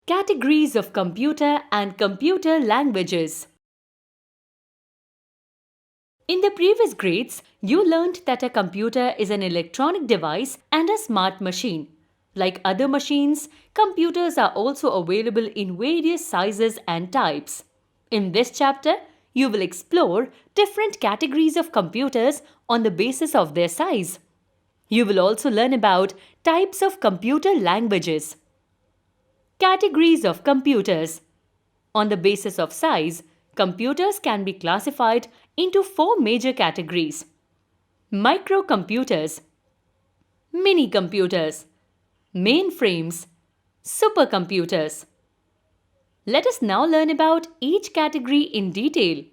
Categories of computer and computer languages. In the previous grades, you learned that a computer is an electronic device and a smart machine. Like other machines, computers are also available in various sizes and types. In this chapter, you will explore different categories of computers on the basis of their size. You will also learn about types of computer languages. Categories of computers. On the basis of size, computers can be classified into four major categories: microcomputers, mini-computers, mainframes, supercomputers. Let us now learn about each category in detail.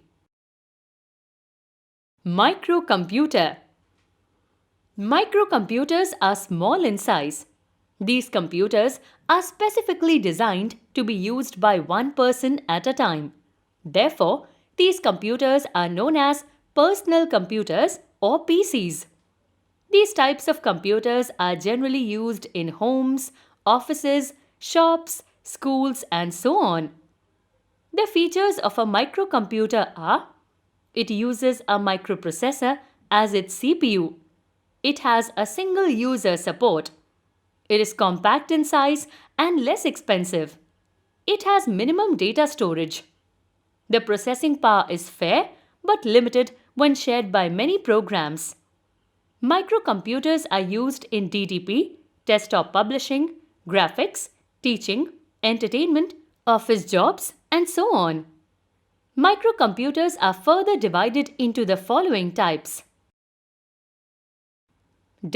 Microcomputer. Microcomputers are small in size. These computers are specifically designed to be used by one person at a time. Therefore, these computers are known as personal computers or PCs. These types of computers are generally used in homes, offices, shops, schools, and so on. The features of a microcomputer are: it uses a microprocessor as its CPU. It has a single user support. It is compact in size and less expensive. It has minimum data storage. The processing power is fair but limited when shared by many programs. Microcomputers are used in DTP, desktop publishing, graphics, teaching, entertainment, office jobs, and so on. Microcomputers are further divided into the following types.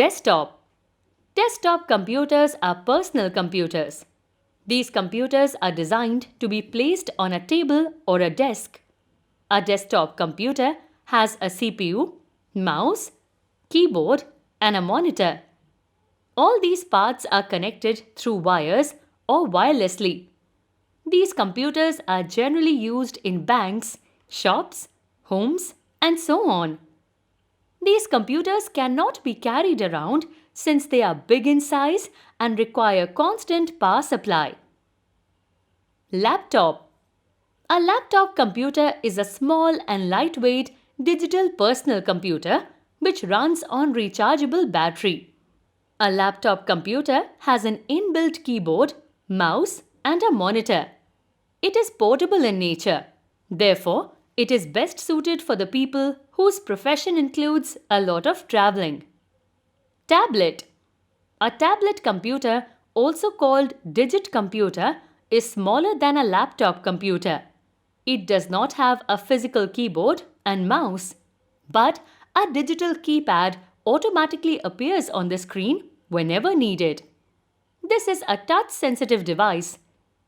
Desktop. Desktop computers are personal computers. These computers are designed to be placed on a table or a desk. A desktop computer has a CPU, mouse, keyboard, and a monitor. All these parts are connected through wires or wirelessly. These computers are generally used in banks, shops, homes, and so on. These computers cannot be carried around since they are big in size and require constant power supply. Laptop. A laptop computer is a small and lightweight digital personal computer which runs on rechargeable battery. A laptop computer has an inbuilt keyboard, mouse, and a monitor. It is portable in nature. Therefore, it is best suited for the people whose profession includes a lot of traveling. Tablet. A tablet computer, also called digit computer, is smaller than a laptop computer. It does not have a physical keyboard and mouse, but a digital keypad automatically appears on the screen whenever needed. This is a touch-sensitive device.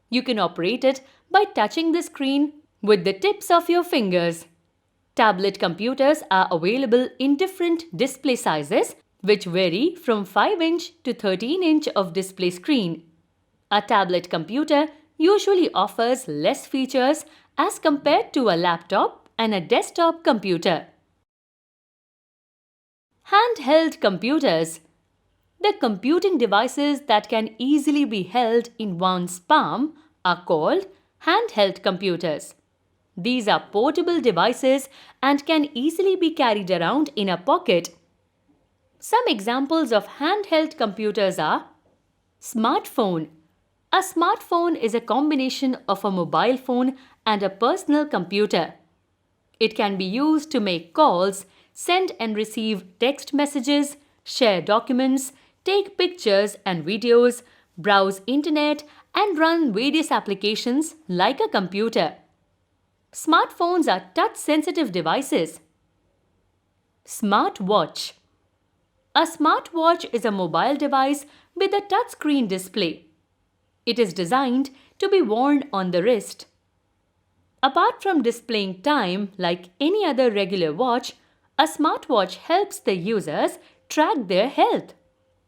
You can operate it by touching the screen with the tips of your fingers. Tablet computers are available in different display sizes, which vary from 5-inch to 13-inch of display screen. A tablet computer usually offers less features as compared to a laptop and a desktop computer. Handheld computers. The computing devices that can easily be held in one's palm are called handheld computers. These are portable devices and can easily be carried around in a pocket. Some examples of handheld computers are: smartphone. A smartphone is a combination of a mobile phone and a personal computer. It can be used to make calls, send and receive text messages, share documents, take pictures and videos, browse internet, and run various applications like a computer. Smartphones are touch-sensitive devices. Smartwatch. A smartwatch is a mobile device with a touchscreen display. It is designed to be worn on the wrist. Apart from displaying time like any other regular watch, a smartwatch helps the users track their health.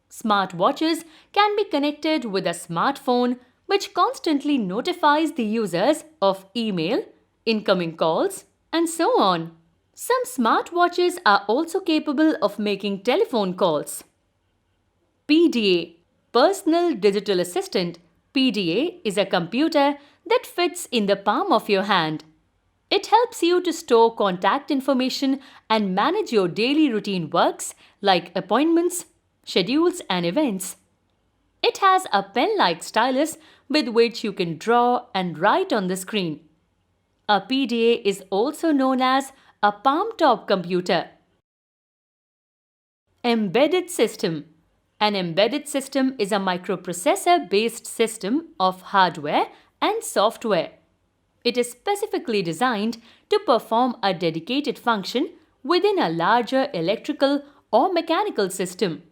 Smartwatches can be connected with a smartphone which constantly notifies the users of email, incoming calls, and so on. Some smartwatches are also capable of making telephone calls. PDA, Personal Digital Assistant. PDA is a computer that fits in the palm of your hand. It helps you to store contact information and manage your daily routine works like appointments, schedules, and events. It has a pen-like stylus with which you can draw and write on the screen. A PDA is also known as a palm-top computer. Embedded system. An embedded system is a microprocessor-based system of hardware and software. It is specifically designed to perform a dedicated function within a larger electrical or mechanical system.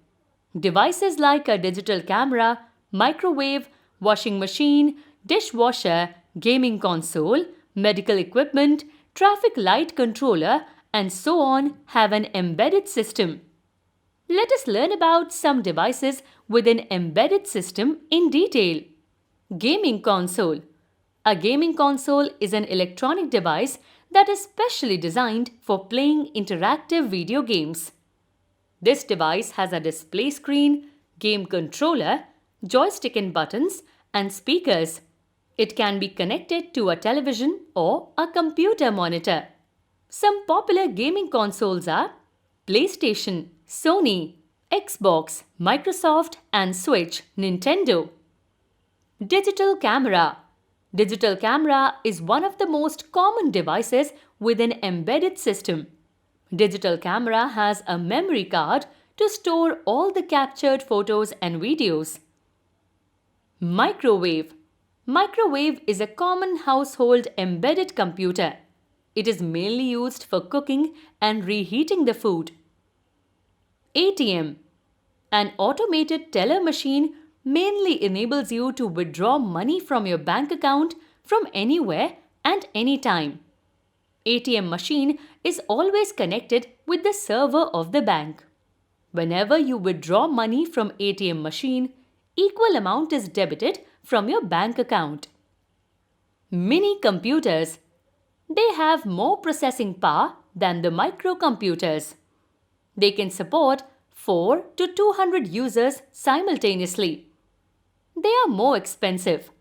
Devices like a digital camera, microwave, washing machine, dishwasher, gaming console, medical equipment, traffic light controller, and so on have an embedded system. Let us learn about some devices with an embedded system in detail. Gaming console. A gaming console is an electronic device that is specially designed for playing interactive video games. This device has a display screen, game controller, joystick and buttons, and speakers. It can be connected to a television or a computer monitor. Some popular gaming consoles are PlayStation, Sony, Xbox, Microsoft, and Switch, Nintendo. Digital camera. Digital camera is one of the most common devices with an embedded system. Digital camera has a memory card to store all the captured photos and videos. Microwave. Microwave is a common household embedded computer. It is mainly used for cooking and reheating the food. ATM. An automated teller machine mainly enables you to withdraw money from your bank account from anywhere and anytime. ATM machine is always connected with the server of the bank. Whenever you withdraw money from ATM machine, equal amount is debited from your bank account. Mini computers. They have more processing power than the microcomputers. They can support 4 to 200 users simultaneously. They are more expensive.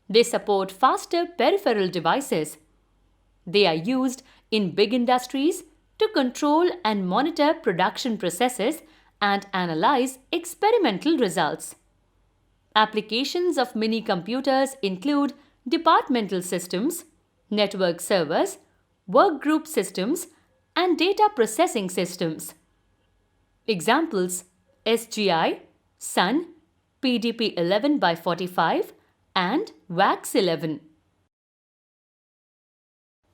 They support faster peripheral devices. They are used in big industries to control and monitor production processes and analyze experimental results. Applications of mini computers include departmental systems, network servers, workgroup systems, and data processing systems. Examples: SGI, Sun, PDP-11 by 45, and VAX-11.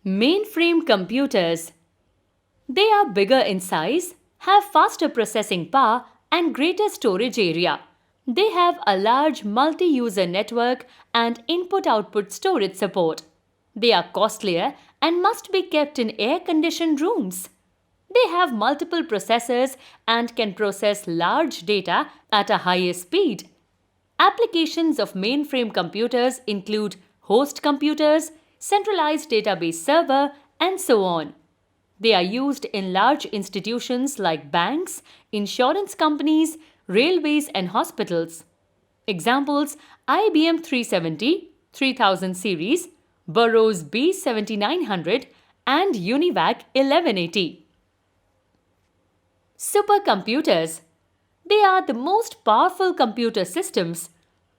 Mainframe computers. They are bigger in size, have faster processing power, and greater storage area. They have a large multi-user network and input-output storage support. They are costlier and must be kept in air-conditioned rooms. They have multiple processors and can process large data at a higher speed. Applications of mainframe computers include host computers, centralized database server, and so on. They are used in large institutions like banks, insurance companies, railways, and hospitals. Examples: IBM 370, 3000 series, Burroughs B7900, and UNIVAC 1180. Supercomputers. They are the most powerful computer systems.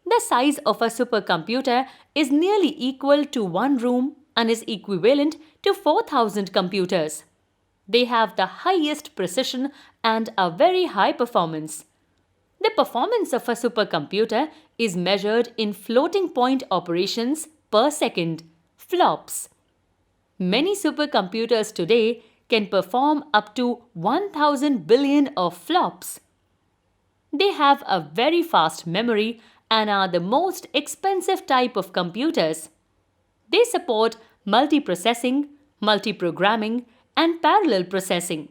The size of a supercomputer is nearly equal to one room and is equivalent to 4,000 computers. They have the highest precision and a very high performance. The performance of a supercomputer is measured in floating point operations per second, FLOPS. Many supercomputers today can perform up to 1,000 billion of FLOPS. They have a very fast memory and are the most expensive type of computers. They support multiprocessing, multiprogramming, and parallel processing.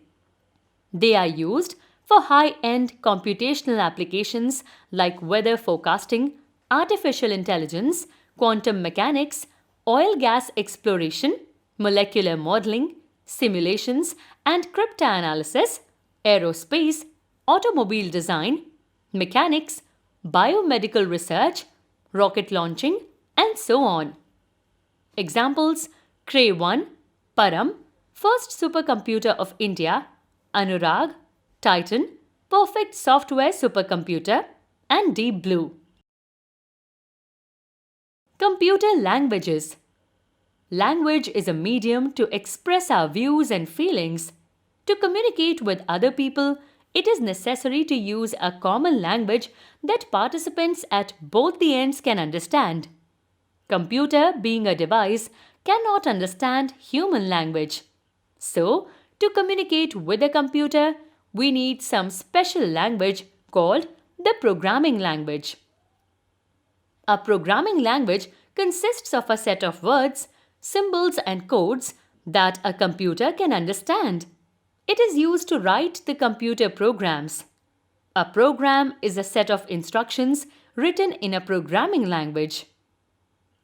They are used for high-end computational applications like weather forecasting, artificial intelligence, quantum mechanics, oil gas exploration, molecular modeling, simulations and cryptanalysis, aerospace, automobile design, mechanics, biomedical research, rocket launching, and so on. Examples: Cray 1, Param, first supercomputer of India, Anurag, Titan, perfect software supercomputer, and Deep Blue. Computer languages. Language is a medium to express our views and feelings. To communicate with other people, it is necessary to use a common language that participants at both the ends can understand. Computer, being a device, cannot understand human language. So, to communicate with a computer, we need some special language called the programming language. A programming language consists of a set of words, symbols, and codes that a computer can understand. It is used to write the computer programs. A program is a set of instructions written in a programming language.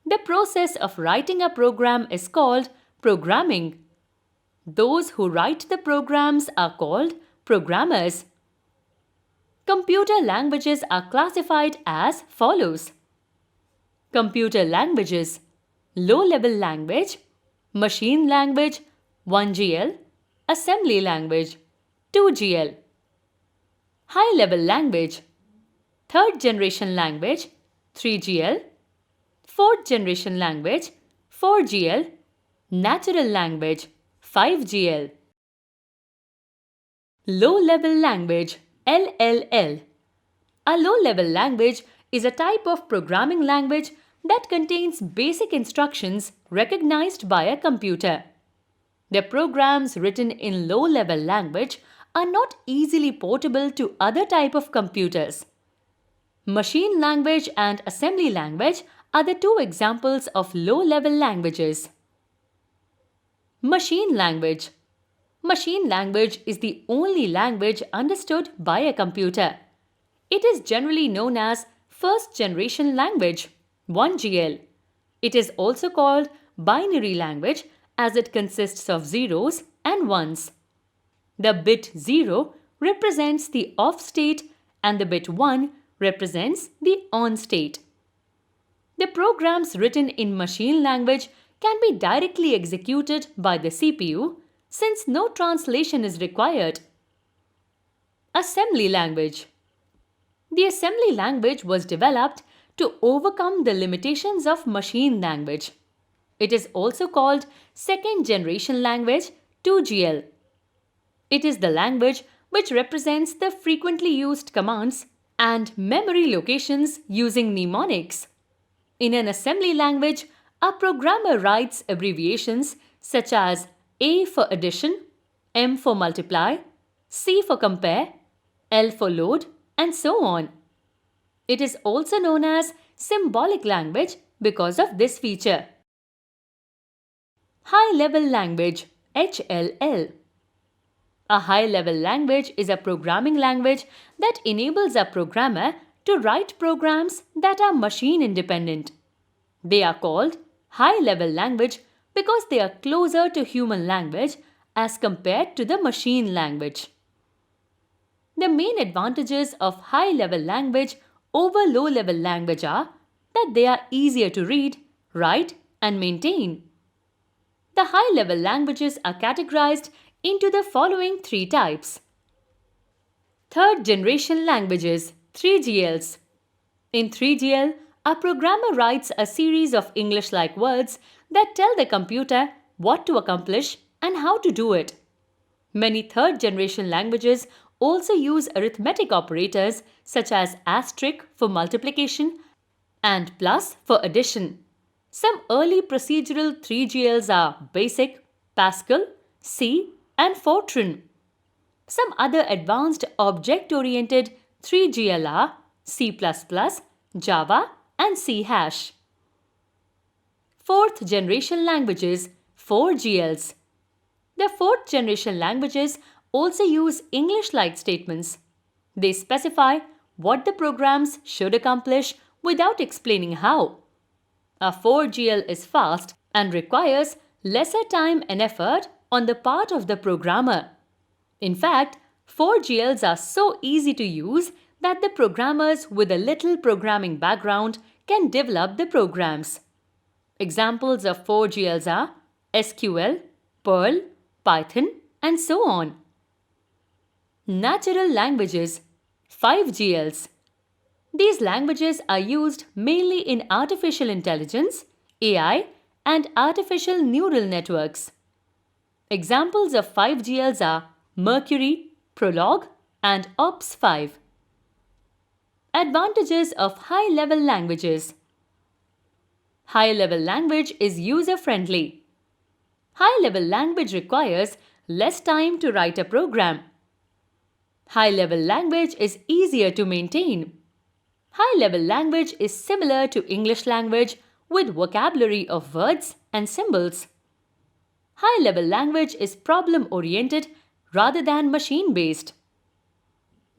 The process of writing a program is called programming. Those who write the programs are called programmers. Computer languages are classified as follows. Computer languages: low-level language, machine language 1GL, assembly language 2GL. High-level language: third generation language 3GL, fourth generation language 4GL, natural language 5GL. Low-level language LLL. A low-level language is a type of programming language that contains basic instructions recognized by a computer. The programs written in low-level language are not easily portable to other type of computers. Machine language and assembly language are the two examples of low-level languages. Machine language. Machine language is the only language understood by a computer. It is generally known as first generation language 1GL. It is also called binary language as it consists of zeros and ones. The bit 0 represents the off state and the bit 1 represents the on state. The programs written in machine language can be directly executed by the CPU since no translation is required. Assembly language. The assembly language was developed to overcome the limitations of machine language. It is also called second generation language 2GL. It is the language which represents the frequently used commands and memory locations using mnemonics. In an assembly language, a programmer writes abbreviations such as A for addition, M for multiply, C for compare, L for load, and so on. It is also known as symbolic language because of this feature. High-level language HLL. A high-level language is a programming language that enables a programmer to write programs that are machine-independent. They are called high-level language because they are closer to human language as compared to the machine language. The main advantages of high-level language over low-level language are that they are easier to read, write, and maintain. The high-level languages are categorized into the following three types. Third generation languages 3GLs. In 3GL, a programmer writes a series of English-like words that tell the computer what to accomplish and how to do it. Many third generation languages also use arithmetic operators such as asterisk for multiplication and plus for addition. Some early procedural 3GLs are BASIC, Pascal, C, and Fortran. Some other advanced object-oriented 3GL are C++, Java, and C#. Fourth generation languages 4GLs. The fourth generation languages also use English-like statements. They specify what the programs should accomplish without explaining how. A 4GL is fast and requires lesser time and effort on the part of the programmer. In fact, 4GLs are so easy to use that the programmers with a little programming background can develop the programs. Examples of 4GLs are SQL, Perl, Python, and so on. Natural languages, 5GLs. These languages are used mainly in artificial intelligence, AI, and artificial neural networks. Examples of 5GLs are Mercury, Prolog, and OPS5. Advantages of high-level languages. High-level language is user-friendly. High-level language requires less time to write a program. High-level language is easier to maintain. High-level language is similar to English language with vocabulary of words and symbols. High-level language is problem-oriented rather than machine-based.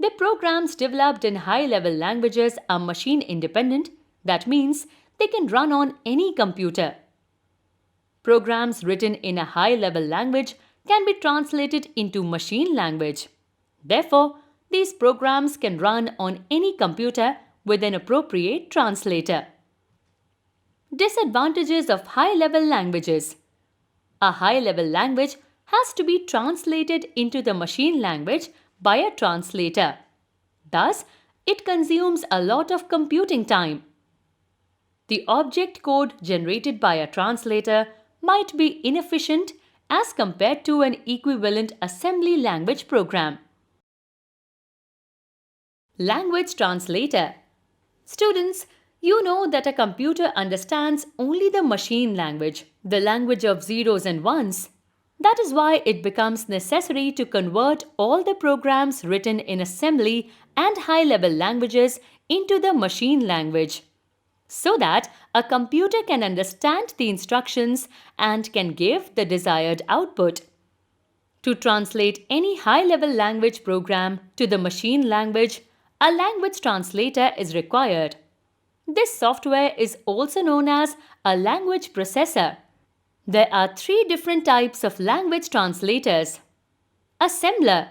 The programs developed in high-level languages are machine-independent. That means they can run on any computer. Programs written in a high-level language can be translated into machine language. Therefore, these programs can run on any computer with an appropriate translator. Disadvantages of high-level languages. A high-level language has to be translated into the machine language by a translator. Thus, it consumes a lot of computing time. The object code generated by a translator might be inefficient as compared to an equivalent assembly language program. Language translator. Students, you know that a computer understands only the machine language, the language of zeros and ones. That is why it becomes necessary to convert all the programs written in assembly and high-level languages into the machine language, so that a computer can understand the instructions and can give the desired output. To translate any high-level language program to the machine language, a language translator is required. This software is also known as a language processor. There are 3 different types of language translators. Assembler.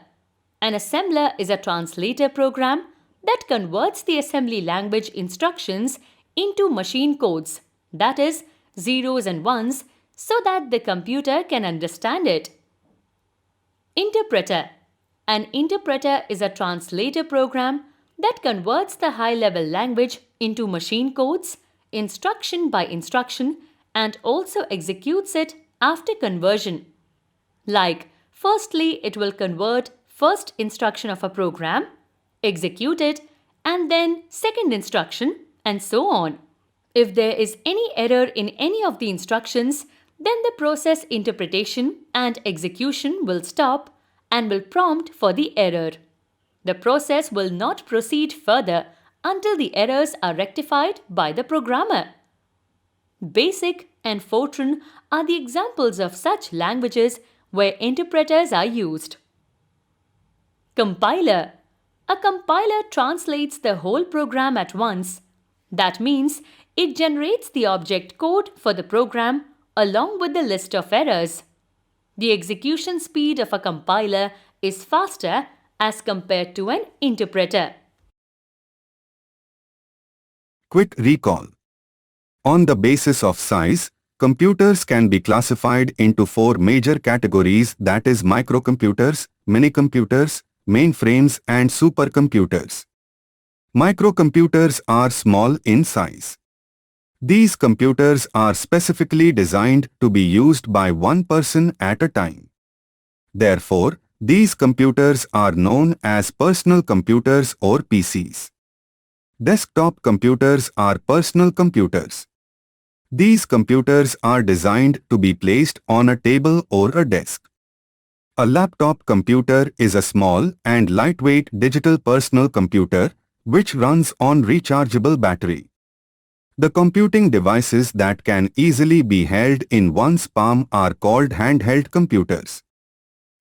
An assembler is a translator program that converts the assembly language instructions into machine codes, that is, zeros and ones, so that the computer can understand it. Interpreter. An interpreter is a translator program that converts the high-level language into machine codes, instruction by instruction, and also executes it after conversion. Like, firstly, it will convert first instruction of a program, execute it, and then second instruction, and so on. If there is any error in any of the instructions, then the process interpretation and execution will stop and will prompt for the error. The process will not proceed further until the errors are rectified by the programmer. BASIC and Fortran are the examples of such languages where interpreters are used. Compiler. A compiler translates the whole program at once. That means it generates the object code for the program along with the list of errors. The execution speed of a compiler is faster as compared to an interpreter. Quick recall. On the basis of size, computers can be classified into 4 major categories, that is microcomputers, minicomputers, mainframes and supercomputers. Microcomputers are small in size. These computers are specifically designed to be used by one person at a time. Therefore, these computers are known as personal computers or PCs. Desktop computers are personal computers. These computers are designed to be placed on a table or a desk. A laptop computer is a small and lightweight digital personal computer which runs on rechargeable battery. The computing devices that can easily be held in one's palm are called handheld computers.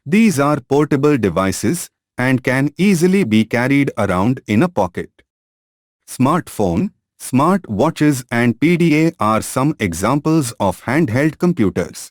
These are portable devices and can easily be carried around in a pocket. Smartphone, smart watches and PDA are some examples of handheld computers.